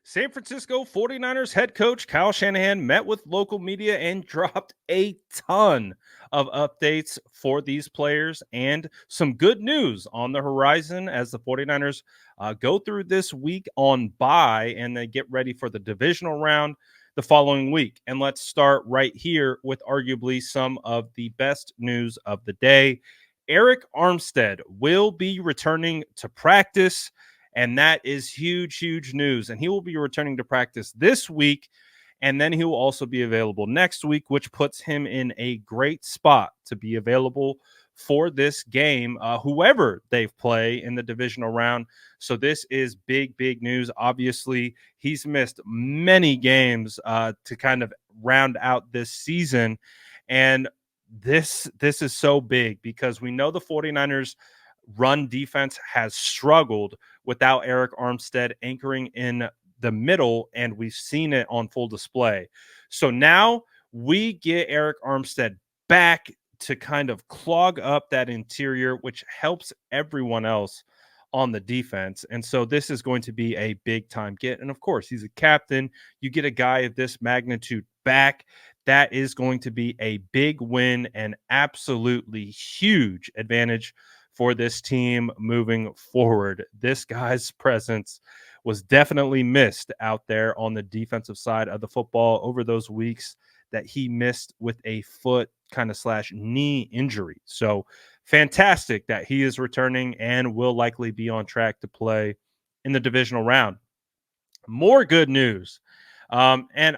San Francisco 49ers head coach Kyle Shanahan met with local media and dropped a ton of updates for these players and some good news on the horizon as the 49ers go through this week on bye and then get ready for the divisional round the following week. And let's start right here with arguably some of the best news of the day. Arik Armstead will be returning to practice. And that is huge, huge news. And he will be returning to practice this week. And then he will also be available next week, which puts him in a great spot to be available for this game, whoever they play in the divisional round. So this is big, big news. Obviously, he's missed many games to kind of round out this season. And this is so big because we know the 49ers run defense has struggled without Arik Armstead anchoring in the middle, and we've seen it on full display. So now we get Arik Armstead back to kind of clog up that interior, which helps everyone else on the defense. And so this is going to be a big time get. And of course, he's a captain. You get a guy of this magnitude back. That is going to be a big win and absolutely huge advantage for this team moving forward. This guy's presence was definitely missed out there on the defensive side of the football over those weeks that he missed with a foot kind of slash knee injury. So fantastic that he is returning and will likely be on track to play in the divisional round. More good news. And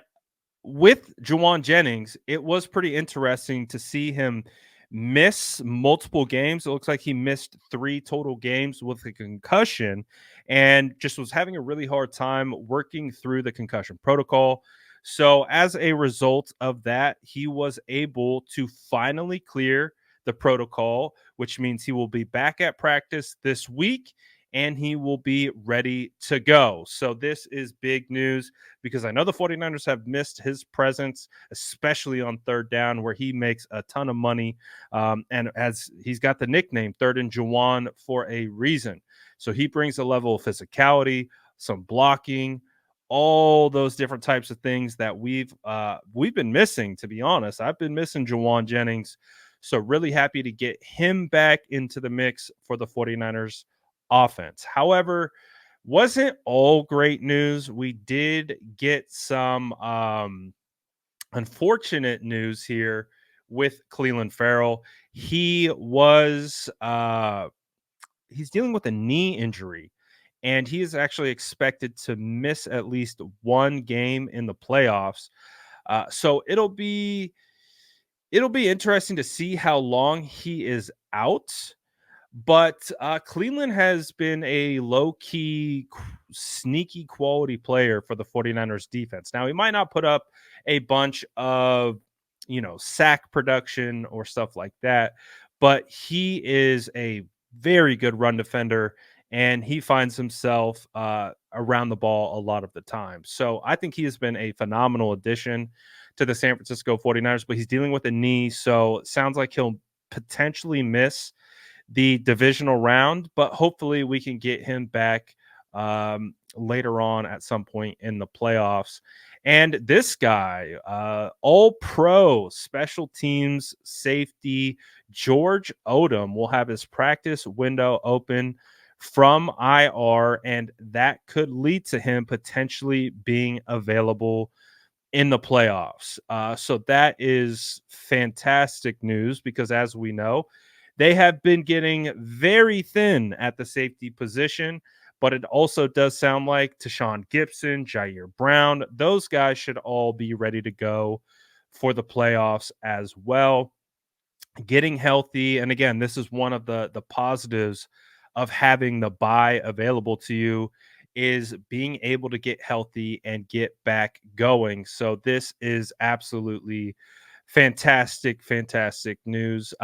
with Jauan Jennings, it was pretty interesting to see him miss multiple games. It looks like he missed 3 total games with a concussion and just was having a really hard time working through the concussion protocol. So, as a result of that, he was able to finally clear the protocol, which means he will be back at practice this week and he will be ready to go. So, this is big news because I know the 49ers have missed his presence, especially on third down, where he makes a ton of money. And as he's got the nickname Third and Jauan for a reason. So he brings a level of physicality, some blocking, all those different types of things that we've been missing, to be honest. I've been missing Jauan Jennings. So really happy to get him back into the mix for the 49ers offense. However, wasn't all great news. We did get some unfortunate news here with Clelin Ferrell. He was he's dealing with a knee injury, and he is actually expected to miss at least one game in the playoffs. So it'll be interesting to see how long he is out. But Cleveland has been a low-key, sneaky quality player for the 49ers defense. Now, he might not put up a bunch of, sack production or stuff like that, but he is a very good run defender, and he finds himself around the ball a lot of the time. So I think he has been a phenomenal addition to the San Francisco 49ers, but he's dealing with a knee, so it sounds like he'll potentially miss the divisional round, but hopefully we can get him back later on at some point in the playoffs. And this guy, all pro special teams safety, George Odum, will have his practice window open from IR, and that could lead to him potentially being available in the playoffs. So that is fantastic news because, as we know, they have been getting very thin at the safety position, but it also does sound like Tashawn Gibson, Jair Brown, those guys should all be ready to go for the playoffs as well. Getting healthy, and again, this is one of the positives of having the bye available to you is being able to get healthy and get back going. So this is absolutely fantastic, fantastic news.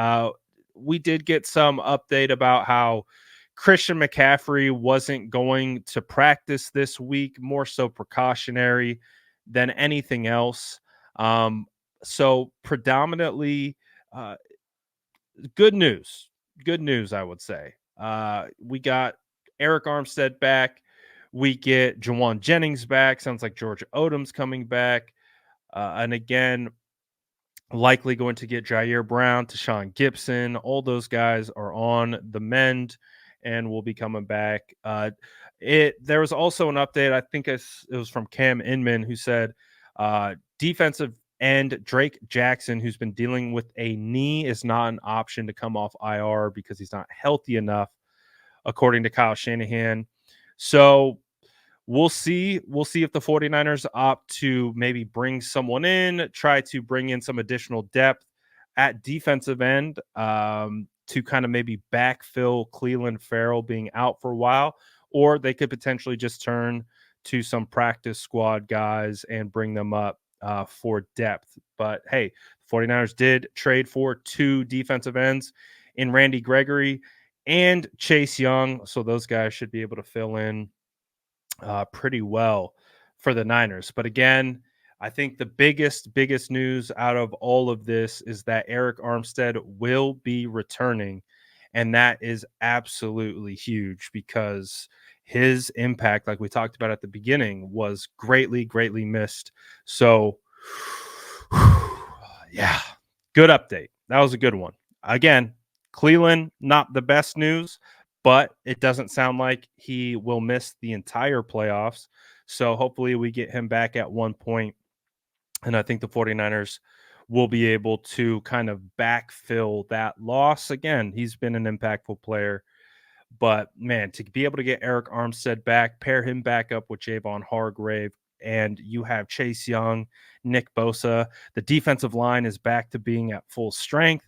We did get some update about how Christian McCaffrey wasn't going to practice this week, more so precautionary than anything else. So predominantly uh, good news. Good news, I would say. We got Arik Armstead back. We get Jauan Jennings back. Sounds like Georgia Odom's coming back. And again, likely going to get Jair Brown, Tashawn Gibson. All those guys are on the mend and will be coming back. There was also an update. I think it was from Cam Inman, who said defensive end Drake Jackson, who's been dealing with a knee, is not an option to come off IR because he's not healthy enough, according to Kyle Shanahan. So we'll see. We'll see if the 49ers opt to maybe bring someone in, try to bring in some additional depth at defensive end, to kind of maybe backfill Clelin Ferrell being out for a while, or they could potentially just turn to some practice squad guys and bring them up for depth. But hey, 49ers did trade for 2 defensive ends in Randy Gregory and Chase Young. So those guys should be able to fill in pretty well for the Niners. But again, I think the biggest news out of all of this is that Arik Armstead will be returning. And that is absolutely huge because his impact, like we talked about at the beginning, was greatly missed. So, yeah, good update. That was a good one. Again, Cleveland, not the best news, but it doesn't sound like he will miss the entire playoffs. So hopefully we get him back at one point. And I think the 49ers will be able to kind of backfill that loss. Again, he's been an impactful player. But man, to be able to get Arik Armstead back, pair him back up with Javon Hargrave, and you have Chase Young, Nick Bosa. The defensive line is back to being at full strength.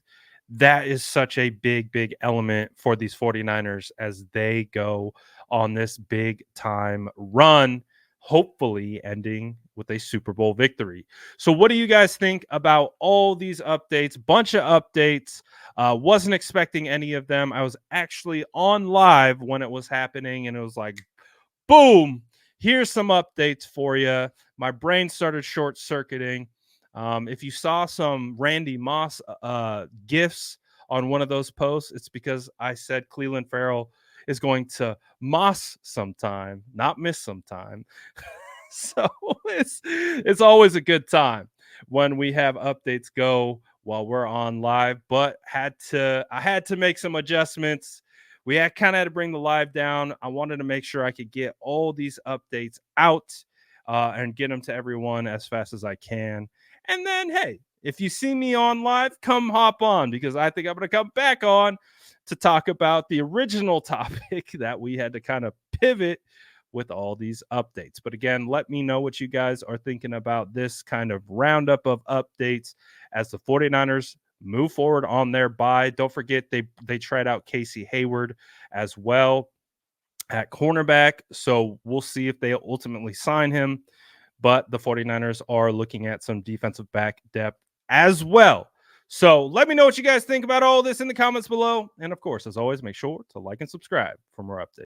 That is such a big element for these 49ers as they go on this big time run, hopefully ending with a Super Bowl victory. So what do you guys think about all these updates? Bunch of updates. Wasn't expecting any of them. I was actually on live when it was happening, and it was like, boom, here's some updates for you. My brain started short circuiting. If you saw some Randy Moss gifs on one of those posts, it's because I said Clelin Ferrell is going to moss sometime, not miss sometime. So it's always a good time when we have updates go while we're on live, but I had to make some adjustments. We had kind of had to bring the live down. I wanted to make sure I could get all these updates out and get them to everyone as fast as I can. And then, hey, if you see me on live, come hop on because I think I'm going to come back on to talk about the original topic that we had to kind of pivot with all these updates. But again, let me know what you guys are thinking about this kind of roundup of updates as the 49ers move forward on their bye. Don't forget they tried out Casey Hayward as well at cornerback. So we'll see if they ultimately sign him. But the 49ers are looking at some defensive back depth as well. So let me know what you guys think about all this in the comments below. And of course, as always, make sure to like and subscribe for more updates.